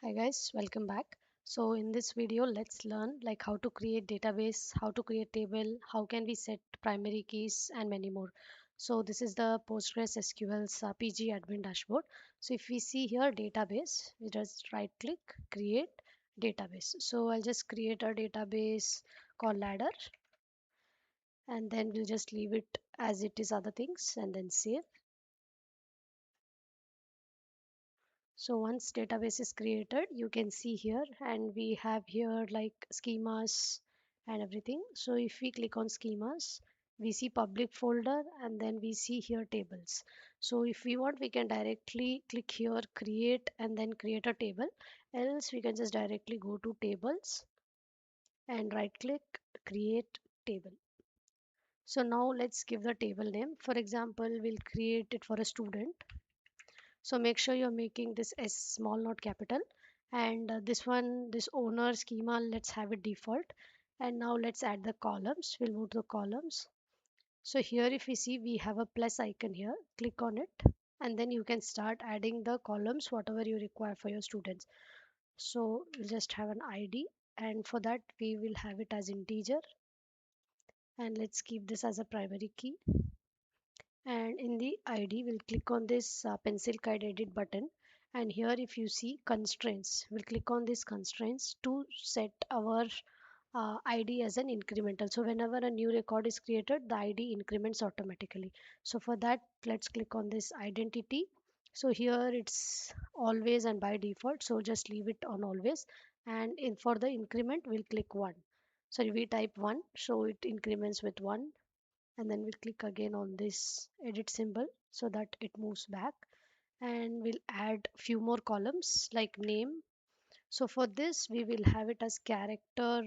Hi guys, welcome back. So in this video, let's learn like how to create database, how to create table, how can we set primary keys and many more. So this is the PostgreSQL's PG admin dashboard. So if we see here database, we just right click, create database. So I'll just create a database called ladder and then we'll just leave it as it is other things and then save. So once database is created, you can see here and we have here like schemas and everything. So if we click on schemas, we see public folder and then we see here tables. So if we want, we can directly click here, create and then create a table. Else we can just directly go to tables and right click, create table. So now let's give the table name. For example, we'll create it for a student. So make sure you're making this as small not capital, and this one, this owner schema, let's have it default. And now let's add the columns. We'll move to the columns. So here if we see, we have a plus icon here, click on it and then you can start adding the columns whatever you require for your students. So we'll just have an id, and for that we will have it as integer, and let's keep this as a primary key. And in the id we'll click on this pencil guide edit button, and here if you see constraints, we'll click on these constraints to set our id as an incremental. So whenever a new record is created, the id increments automatically. So for that, let's click on this identity. So here it's always and by default, so just leave it on always. And in for the increment we'll click 1. So we type 1, so it increments with 1, and then we'll click again on this edit symbol so that it moves back, and we'll add few more columns like name. So for this we will have it as character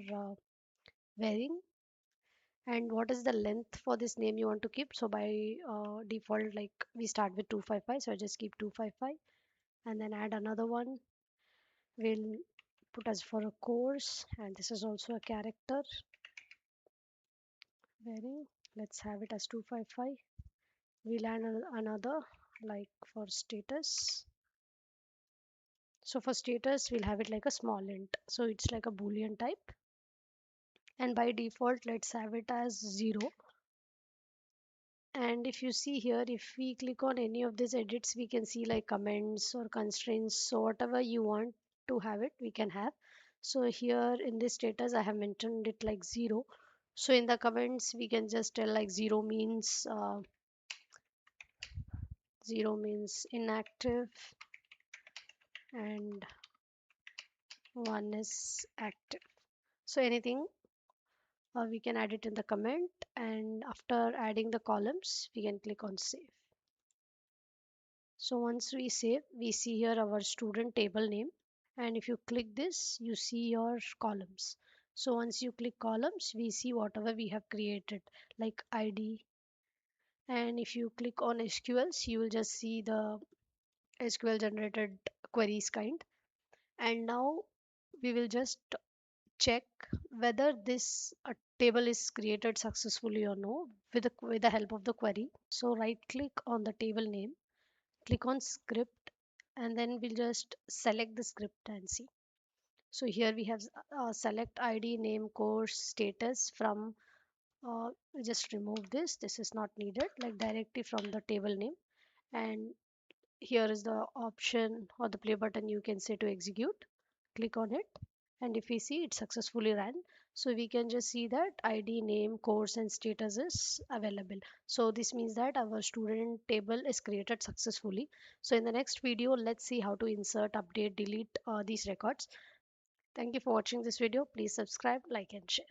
varying, and what is the length for this name you want to keep. So by default, like we start with 255, so I just keep 255 and then add another one. We'll put as for a course, and this is also a character varying. Let's have it as 255. We'll add another like for status. So for status, we'll have it like a small int. So it's like a boolean type. And by default, let's have it as 0. And if you see here, if we click on any of these edits, we can see like comments or constraints. So whatever you want to have it, we can have. So here in this status, I have mentioned it like 0. So in the comments, we can just tell like 0 means inactive and 1 is active. So anything we can add it in the comment, and after adding the columns we can click on save. So once we save, we see here our student table name, and if you click this you see your columns. So once you click columns, we see whatever we have created like id, and if you click on sqls you will just see the sql generated queries kind. And now we will just check whether this table is created successfully or no with the help of the query. So right click on the table name, click on script, and then we'll just select the script and see. So here we have select id name course status from just remove this is not needed, like directly from the table name. And here is the option or the play button, you can say to execute. Click on it, and if we see it successfully ran, so we can just see that id name course and status is available. So this means that our student table is created successfully. So in the next video, let's see how to insert, update, delete these records. Thank you for watching this video. Please subscribe, like and share.